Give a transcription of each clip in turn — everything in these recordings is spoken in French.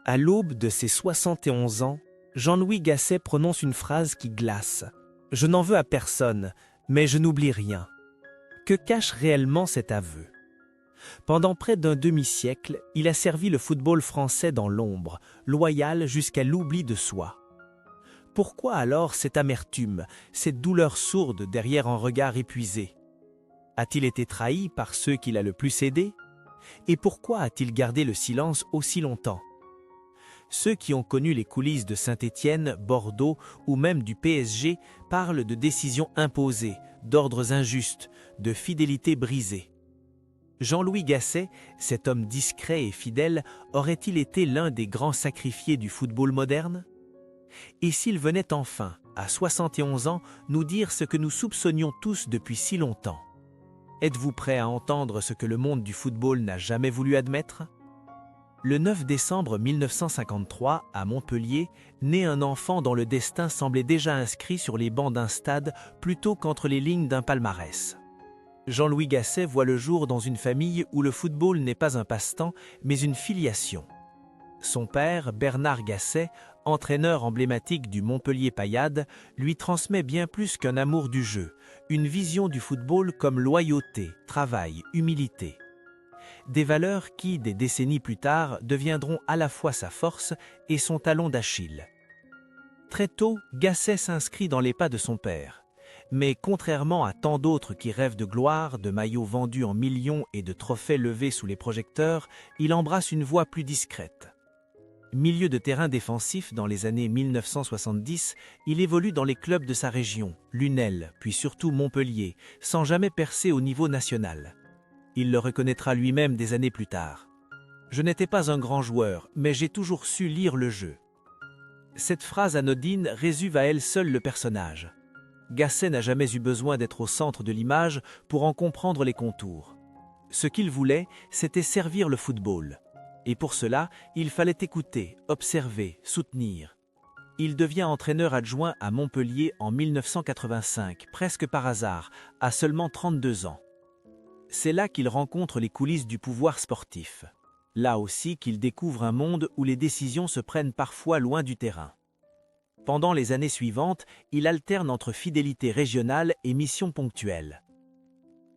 À l'aube de ses 71 ans, Jean-Louis Gasset prononce une phrase qui glace. « Je n'en veux à personne, mais je n'oublie rien ». Que cache réellement cet aveu? Pendant près d'un demi-siècle, il a servi le football français dans l'ombre, loyal jusqu'à l'oubli de soi. Pourquoi alors cette amertume, cette douleur sourde derrière un regard épuisé? A-t-il été trahi par ceux qu'il a le plus aidés? Et pourquoi a-t-il gardé le silence aussi longtemps? Ceux qui ont connu les coulisses de Saint-Étienne, Bordeaux ou même du PSG parlent de décisions imposées, d'ordres injustes, de fidélité brisée. Jean-Louis Gasset, cet homme discret et fidèle, aurait-il été l'un des grands sacrifiés du football moderne? Et s'il venait enfin, à 71 ans, nous dire ce que nous soupçonnions tous depuis si longtemps? Êtes-vous prêt à entendre ce que le monde du football n'a jamais voulu admettre? Le 9 décembre 1953, à Montpellier, naît un enfant dont le destin semblait déjà inscrit sur les bancs d'un stade plutôt qu'entre les lignes d'un palmarès. Jean-Louis Gasset voit le jour dans une famille où le football n'est pas un passe-temps, mais une filiation. Son père, Bernard Gasset, entraîneur emblématique du Montpellier Payade, lui transmet bien plus qu'un amour du jeu, une vision du football comme loyauté, travail, humilité. Des valeurs qui, des décennies plus tard, deviendront à la fois sa force et son talon d'Achille. Très tôt, Gasset s'inscrit dans les pas de son père. Mais contrairement à tant d'autres qui rêvent de gloire, de maillots vendus en millions et de trophées levés sous les projecteurs, il embrasse une voie plus discrète. Milieu de terrain défensif dans les années 1970, il évolue dans les clubs de sa région, Lunel, puis surtout Montpellier, sans jamais percer au niveau national. Il le reconnaîtra lui-même des années plus tard. « Je n'étais pas un grand joueur, mais j'ai toujours su lire le jeu ». Cette phrase anodine résume à elle seule le personnage. Gasset n'a jamais eu besoin d'être au centre de l'image pour en comprendre les contours. Ce qu'il voulait, c'était servir le football. Et pour cela, il fallait écouter, observer, soutenir. Il devient entraîneur adjoint à Montpellier en 1985, presque par hasard, à seulement 32 ans. C'est là qu'il rencontre les coulisses du pouvoir sportif. Là aussi qu'il découvre un monde où les décisions se prennent parfois loin du terrain. Pendant les années suivantes, il alterne entre fidélité régionale et missions ponctuelles.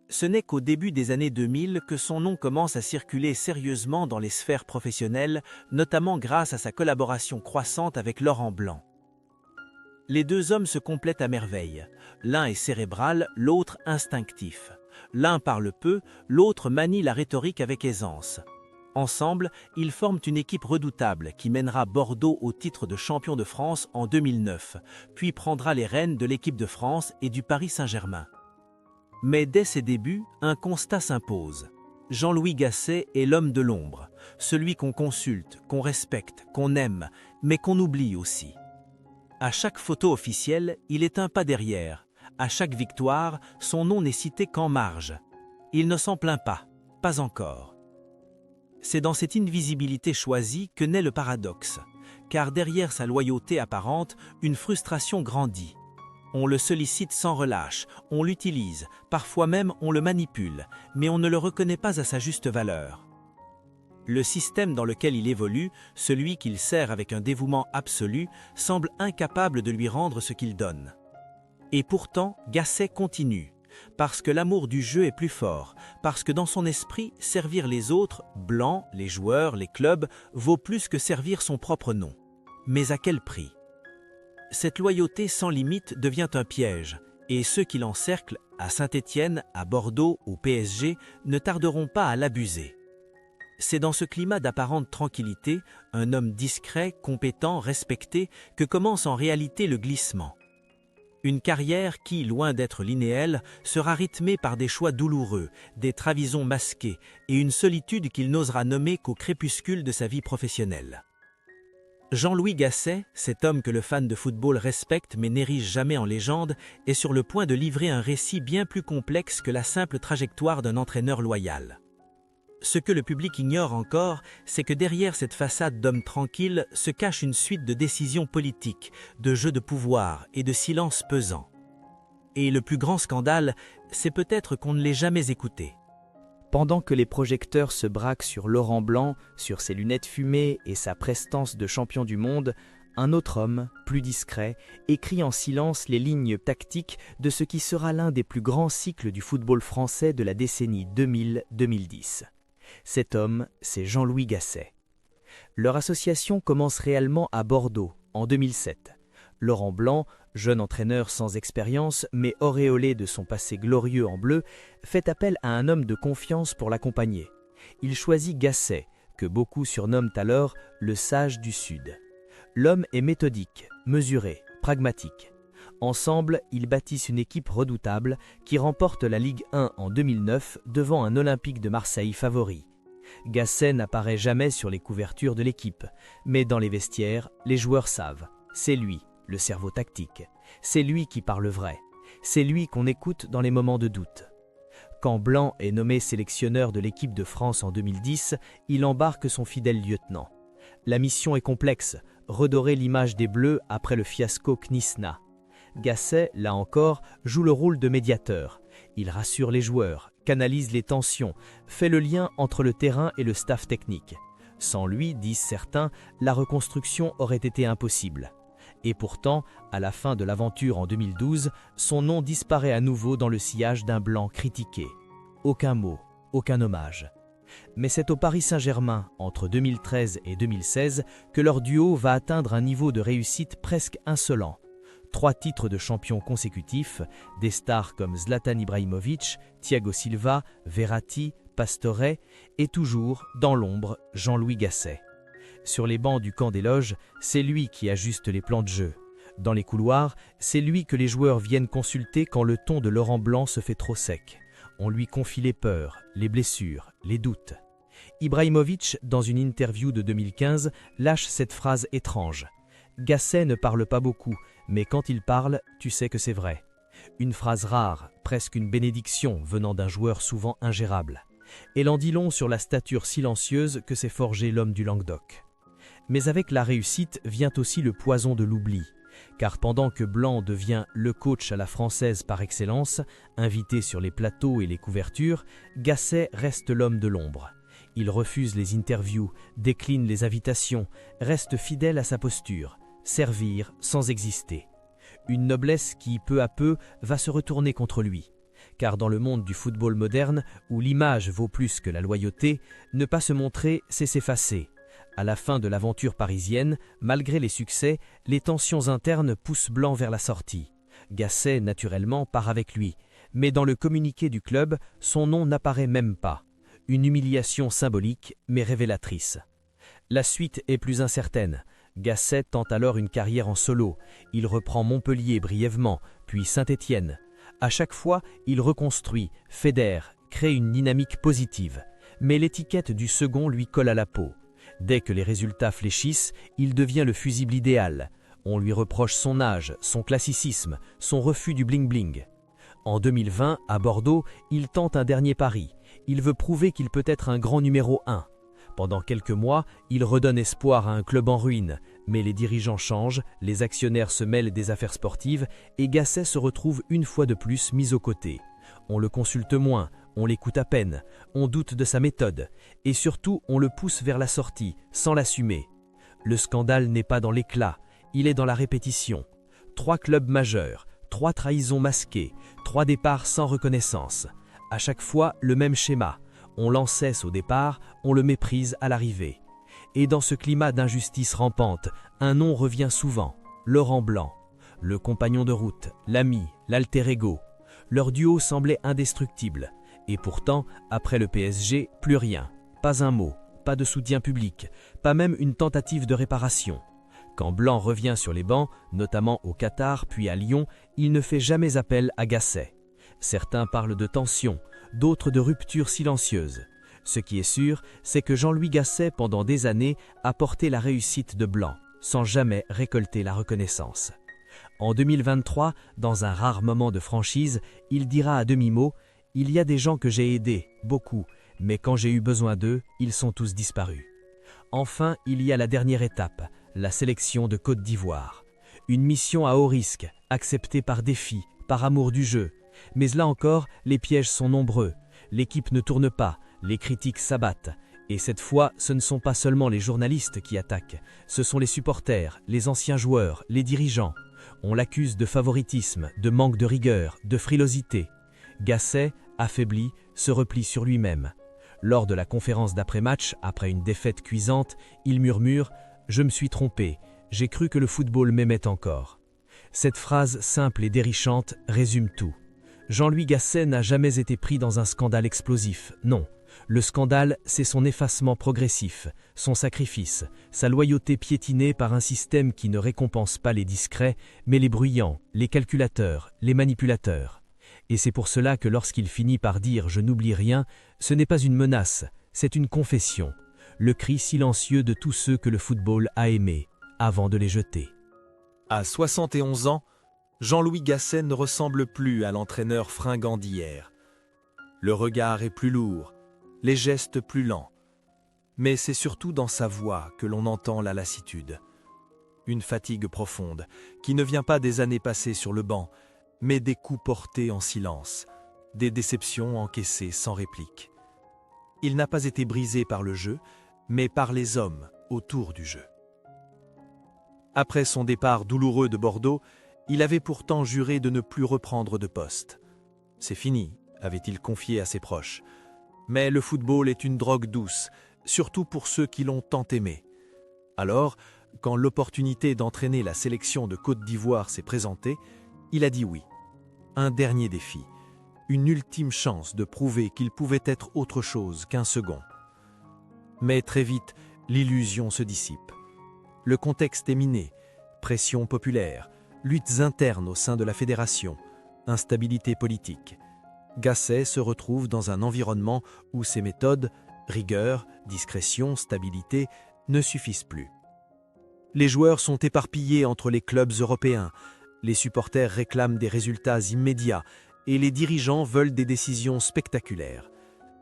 Ce n'est qu'au début des années 2000 que son nom commence à circuler sérieusement dans les sphères professionnelles, notamment grâce à sa collaboration croissante avec Laurent Blanc. Les deux hommes se complètent à merveille. L'un est cérébral, l'autre instinctif. L'un parle peu, l'autre manie la rhétorique avec aisance. Ensemble, ils forment une équipe redoutable qui mènera Bordeaux au titre de champion de France en 2009, puis prendra les rênes de l'équipe de France et du Paris Saint-Germain. Mais dès ses débuts, un constat s'impose. Jean-Louis Gasset est l'homme de l'ombre, celui qu'on consulte, qu'on respecte, qu'on aime, mais qu'on oublie aussi. À chaque photo officielle, il est un pas derrière. À chaque victoire, son nom n'est cité qu'en marge. Il ne s'en plaint pas encore. C'est dans cette invisibilité choisie que naît le paradoxe, car derrière sa loyauté apparente, une frustration grandit. On le sollicite sans relâche, on l'utilise, parfois même on le manipule, mais on ne le reconnaît pas à sa juste valeur. Le système dans lequel il évolue, celui qu'il sert avec un dévouement absolu, semble incapable de lui rendre ce qu'il donne. Et pourtant, Gasset continue, parce que l'amour du jeu est plus fort, parce que dans son esprit, servir les autres, Blanc, les joueurs, les clubs, vaut plus que servir son propre nom. Mais à quel prix? Cette loyauté sans limite devient un piège, et ceux qui l'encerclent, à Saint-Étienne, à Bordeaux ou PSG, ne tarderont pas à l'abuser. C'est dans ce climat d'apparente tranquillité, un homme discret, compétent, respecté, que commence en réalité le glissement. Une carrière qui, loin d'être linéaire, sera rythmée par des choix douloureux, des trahisons masquées et une solitude qu'il n'osera nommer qu'au crépuscule de sa vie professionnelle. Jean-Louis Gasset, cet homme que le fan de football respecte mais n'érige jamais en légende, est sur le point de livrer un récit bien plus complexe que la simple trajectoire d'un entraîneur loyal. Ce que le public ignore encore, c'est que derrière cette façade d'homme tranquille se cache une suite de décisions politiques, de jeux de pouvoir et de silences pesants. Et le plus grand scandale, c'est peut-être qu'on ne l'ait jamais écouté. Pendant que les projecteurs se braquent sur Laurent Blanc, sur ses lunettes fumées et sa prestance de champion du monde, un autre homme, plus discret, écrit en silence les lignes tactiques de ce qui sera l'un des plus grands cycles du football français de la décennie 2000-2010. Cet homme, c'est Jean-Louis Gasset. Leur association commence réellement à Bordeaux, en 2007. Laurent Blanc, jeune entraîneur sans expérience, mais auréolé de son passé glorieux en bleu, fait appel à un homme de confiance pour l'accompagner. Il choisit Gasset, que beaucoup surnomment alors le sage du Sud. L'homme est méthodique, mesuré, pragmatique. Ensemble, ils bâtissent une équipe redoutable qui remporte la Ligue 1 en 2009 devant un Olympique de Marseille favori. Gasset n'apparaît jamais sur les couvertures de l'équipe, mais dans les vestiaires, les joueurs savent. C'est lui, le cerveau tactique. C'est lui qui parle vrai. C'est lui qu'on écoute dans les moments de doute. Quand Blanc est nommé sélectionneur de l'équipe de France en 2010, il embarque son fidèle lieutenant. La mission est complexe, redorer l'image des Bleus après le fiasco Knysna. Gasset, là encore, joue le rôle de médiateur. Il rassure les joueurs, canalise les tensions, fait le lien entre le terrain et le staff technique. Sans lui, disent certains, la reconstruction aurait été impossible. Et pourtant, à la fin de l'aventure en 2012, son nom disparaît à nouveau dans le sillage d'un Blanc critiqué. Aucun mot, aucun hommage. Mais c'est au Paris Saint-Germain, entre 2013 et 2016, que leur duo va atteindre un niveau de réussite presque insolent. 3 titres de champion consécutifs, des stars comme Zlatan Ibrahimovic, Thiago Silva, Verratti, Pastore et toujours, dans l'ombre, Jean-Louis Gasset. Sur les bancs du camp des loges, c'est lui qui ajuste les plans de jeu. Dans les couloirs, c'est lui que les joueurs viennent consulter quand le ton de Laurent Blanc se fait trop sec. On lui confie les peurs, les blessures, les doutes. Ibrahimovic, dans une interview de 2015, lâche cette phrase étrange. « Gasset ne parle pas beaucoup, mais quand il parle, tu sais que c'est vrai. » Une phrase rare, presque une bénédiction venant d'un joueur souvent ingérable. Elle en dit long sur la stature silencieuse que s'est forgé l'homme du Languedoc. Mais avec la réussite vient aussi le poison de l'oubli. Car pendant que Blanc devient le coach à la française par excellence, invité sur les plateaux et les couvertures, Gasset reste l'homme de l'ombre. Il refuse les interviews, décline les invitations, reste fidèle à sa posture, servir sans exister. Une noblesse qui, peu à peu, va se retourner contre lui. Car dans le monde du football moderne, où l'image vaut plus que la loyauté, ne pas se montrer, c'est s'effacer. À la fin de l'aventure parisienne, malgré les succès, les tensions internes poussent Blanc vers la sortie. Gasset, naturellement, part avec lui, mais dans le communiqué du club, son nom n'apparaît même pas. Une humiliation symbolique, mais révélatrice. La suite est plus incertaine. Gasset tente alors une carrière en solo. Il reprend Montpellier brièvement, puis Saint-Étienne. À chaque fois, il reconstruit, fédère, crée une dynamique positive. Mais l'étiquette du second lui colle à la peau. Dès que les résultats fléchissent, il devient le fusible idéal. On lui reproche son âge, son classicisme, son refus du bling-bling. En 2020, à Bordeaux, il tente un dernier pari. Il veut prouver qu'il peut être un grand numéro 1. Pendant quelques mois, il redonne espoir à un club en ruine, mais les dirigeants changent, les actionnaires se mêlent des affaires sportives et Gasset se retrouve une fois de plus mis aux côtés. On le consulte moins, on l'écoute à peine, on doute de sa méthode et surtout on le pousse vers la sortie, sans l'assumer. Le scandale n'est pas dans l'éclat, il est dans la répétition. 3 clubs majeurs, 3 trahisons masquées, 3 départs sans reconnaissance. À chaque fois, le même schéma. On l'encesse au départ, on le méprise à l'arrivée. Et dans ce climat d'injustice rampante, un nom revient souvent, Laurent Blanc. Le compagnon de route, l'ami, l'alter ego. Leur duo semblait indestructible. Et pourtant, après le PSG, plus rien. Pas un mot, pas de soutien public, pas même une tentative de réparation. Quand Blanc revient sur les bancs, notamment au Qatar puis à Lyon, il ne fait jamais appel à Gasset. Certains parlent de tension, d'autres de rupture silencieuse. Ce qui est sûr, c'est que Jean-Louis Gasset, pendant des années, a porté la réussite de Blanc, sans jamais récolter la reconnaissance. En 2023, dans un rare moment de franchise, il dira à demi-mot « Il y a des gens que j'ai aidés, beaucoup, mais quand j'ai eu besoin d'eux, ils sont tous disparus. » Enfin, il y a la dernière étape, la sélection de Côte d'Ivoire. Une mission à haut risque, acceptée par défi, par amour du jeu. Mais là encore, les pièges sont nombreux. L'équipe ne tourne pas, Les critiques s'abattent. Et cette fois, ce ne sont pas seulement les journalistes qui attaquent, ce sont les supporters, les anciens joueurs, les dirigeants. On l'accuse de favoritisme, de manque de rigueur, de frilosité. Gasset, affaibli, se replie sur lui-même. Lors de la conférence d'après-match, après une défaite cuisante, il murmure « Je me suis trompé, j'ai cru que le football m'aimait encore ». Cette phrase simple et dérichante résume tout. Jean-Louis Gasset n'a jamais été pris dans un scandale explosif, non. Le scandale, c'est son effacement progressif, son sacrifice, sa loyauté piétinée par un système qui ne récompense pas les discrets, mais les bruyants, les calculateurs, les manipulateurs. Et c'est pour cela que lorsqu'il finit par dire « je n'oublie rien », ce n'est pas une menace, c'est une confession, le cri silencieux de tous ceux que le football a aimés, avant de les jeter. À 71 ans, Jean-Louis Gasset ne ressemble plus à l'entraîneur fringant d'hier. Le regard est plus lourd, les gestes plus lents. Mais c'est surtout dans sa voix que l'on entend la lassitude. Une fatigue profonde, qui ne vient pas des années passées sur le banc, mais des coups portés en silence, des déceptions encaissées sans réplique. Il n'a pas été brisé par le jeu, mais par les hommes autour du jeu. Après son départ douloureux de Bordeaux, il avait pourtant juré de ne plus reprendre de poste. « C'est fini », avait-il confié à ses proches. Mais le football est une drogue douce, surtout pour ceux qui l'ont tant aimé. Alors, quand l'opportunité d'entraîner la sélection de Côte d'Ivoire s'est présentée, il a dit oui. Un dernier défi, une ultime chance de prouver qu'il pouvait être autre chose qu'un second. Mais très vite, l'illusion se dissipe. Le contexte est miné, pression populaire, luttes internes au sein de la fédération, instabilité politique. Gasset se retrouve dans un environnement où ses méthodes, rigueur, discrétion, stabilité, ne suffisent plus. Les joueurs sont éparpillés entre les clubs européens, les supporters réclament des résultats immédiats et les dirigeants veulent des décisions spectaculaires.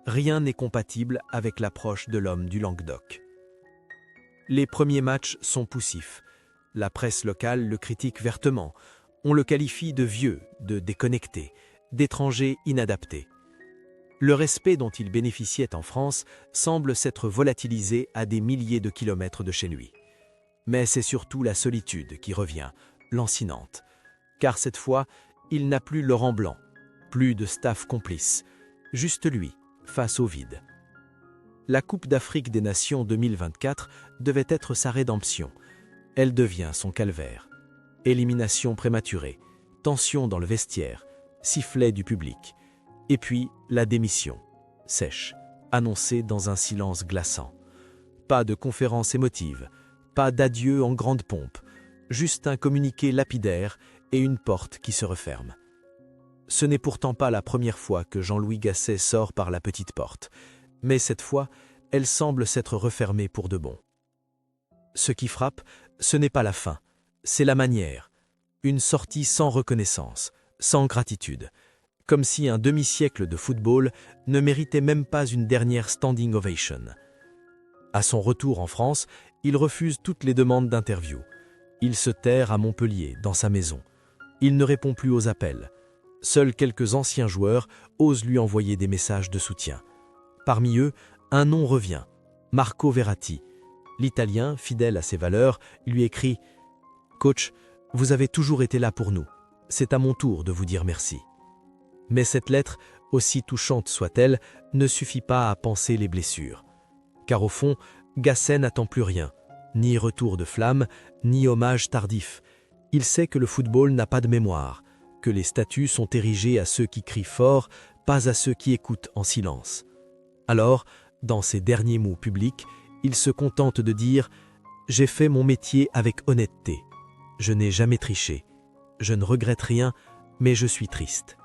Rien n'est compatible avec l'approche de l'homme du Languedoc. Les premiers matchs sont poussifs. La presse locale le critique vertement. On le qualifie de vieux, de déconnecté, d'étranger inadapté. Le respect dont il bénéficiait en France semble s'être volatilisé à des milliers de kilomètres de chez lui. Mais c'est surtout la solitude qui revient, lancinante. Car cette fois, il n'a plus Laurent Blanc, plus de staff complice, juste lui, face au vide. La Coupe d'Afrique des Nations 2024 devait être sa rédemption. Elle devient son calvaire. Élimination prématurée, tension dans le vestiaire, sifflet du public. Et puis, la démission, sèche, annoncée dans un silence glaçant. Pas de conférence émotive, pas d'adieu en grande pompe, juste un communiqué lapidaire et une porte qui se referme. Ce n'est pourtant pas la première fois que Jean-Louis Gasset sort par la petite porte, mais cette fois, elle semble s'être refermée pour de bon. Ce qui frappe, ce n'est pas la fin, c'est la manière. Une sortie sans reconnaissance, sans gratitude, comme si un demi-siècle de football ne méritait même pas une dernière standing ovation. À son retour en France, il refuse toutes les demandes d'interview. Il se terre à Montpellier, dans sa maison. Il ne répond plus aux appels. Seuls quelques anciens joueurs osent lui envoyer des messages de soutien. Parmi eux, un nom revient, Marco Verratti. L'Italien, fidèle à ses valeurs, lui écrit « Coach, vous avez toujours été là pour nous. C'est à mon tour de vous dire merci. » Mais cette lettre, aussi touchante soit-elle, ne suffit pas à panser les blessures. Car au fond, Gasset n'attend plus rien, ni retour de flamme, ni hommage tardif. Il sait que le football n'a pas de mémoire, que les statues sont érigées à ceux qui crient fort, pas à ceux qui écoutent en silence. Alors, dans ses derniers mots publics, il se contente de dire « J'ai fait mon métier avec honnêteté. Je n'ai jamais triché. Je ne regrette rien, mais je suis triste. »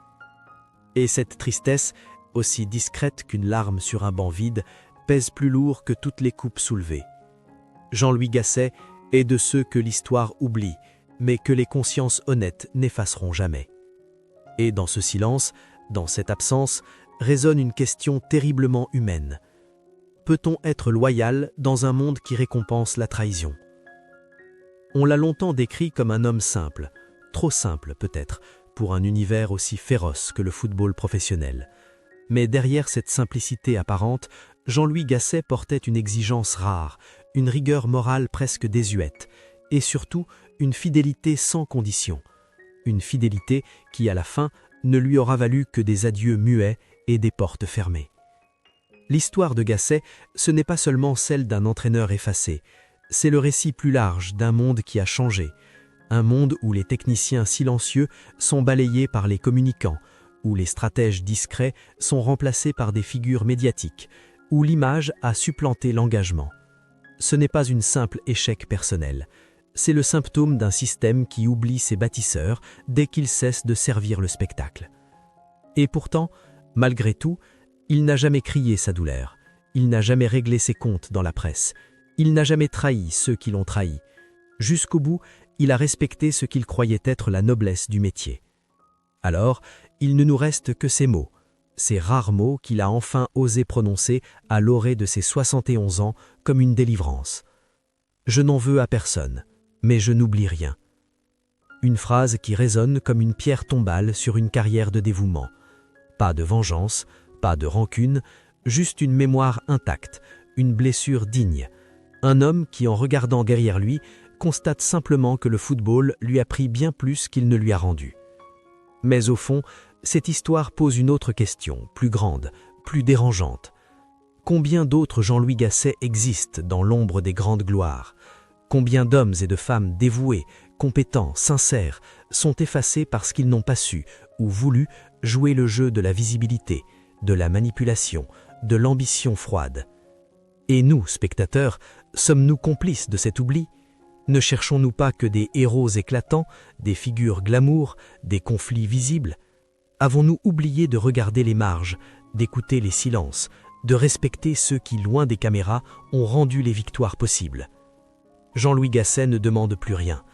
Et cette tristesse, aussi discrète qu'une larme sur un banc vide, pèse plus lourd que toutes les coupes soulevées. Jean-Louis Gasset est de ceux que l'histoire oublie, mais que les consciences honnêtes n'effaceront jamais. Et dans ce silence, dans cette absence, résonne une question terriblement humaine. Peut-on être loyal dans un monde qui récompense la trahison? On l'a longtemps décrit comme un homme simple, trop simple peut-être, pour un univers aussi féroce que le football professionnel. Mais derrière cette simplicité apparente, Jean-Louis Gasset portait une exigence rare, une rigueur morale presque désuète, et surtout une fidélité sans condition. Une fidélité qui, à la fin, ne lui aura valu que des adieux muets et des portes fermées. L'histoire de Gasset, ce n'est pas seulement celle d'un entraîneur effacé, c'est le récit plus large d'un monde qui a changé, un monde où les techniciens silencieux sont balayés par les communicants, où les stratèges discrets sont remplacés par des figures médiatiques, où l'image a supplanté l'engagement. Ce n'est pas une simple échec personnel, c'est le symptôme d'un système qui oublie ses bâtisseurs dès qu'il cesse de servir le spectacle. Et pourtant, malgré tout, il n'a jamais crié sa douleur, il n'a jamais réglé ses comptes dans la presse, il n'a jamais trahi ceux qui l'ont trahi. Jusqu'au bout, il a respecté ce qu'il croyait être la noblesse du métier. Alors, il ne nous reste que ces mots, ces rares mots qu'il a enfin osé prononcer à l'orée de ses 71 ans comme une délivrance. « Je n'en veux à personne, mais je n'oublie rien. » Une phrase qui résonne comme une pierre tombale sur une carrière de dévouement. Pas de vengeance, pas de rancune, juste une mémoire intacte, une blessure digne. Un homme qui, en regardant derrière lui, constate simplement que le football lui a pris bien plus qu'il ne lui a rendu. Mais au fond, cette histoire pose une autre question, plus grande, plus dérangeante. Combien d'autres Jean-Louis Gasset existent dans l'ombre des grandes gloires? Combien d'hommes et de femmes dévoués, compétents, sincères, sont effacés parce qu'ils n'ont pas su ou voulu jouer le jeu de la visibilité, de la manipulation, de l'ambition froide? Et nous, spectateurs, sommes-nous complices de cet oubli? Ne cherchons-nous pas que des héros éclatants, des figures glamour, des conflits visibles? Avons-nous oublié de regarder les marges, d'écouter les silences, de respecter ceux qui, loin des caméras, ont rendu les victoires possibles? Jean-Louis Gasset ne demande plus rien,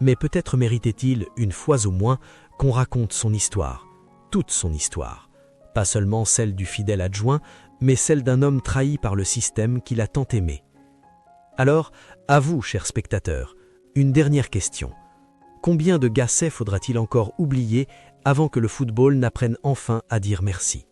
mais peut-être méritait-il, une fois au moins, qu'on raconte son histoire, toute son histoire. Pas seulement celle du fidèle adjoint, mais celle d'un homme trahi par le système qu'il a tant aimé. Alors, à vous, chers spectateurs, une dernière question. Combien de Gasset faudra-t-il encore oublier avant que le football n'apprenne enfin à dire merci ?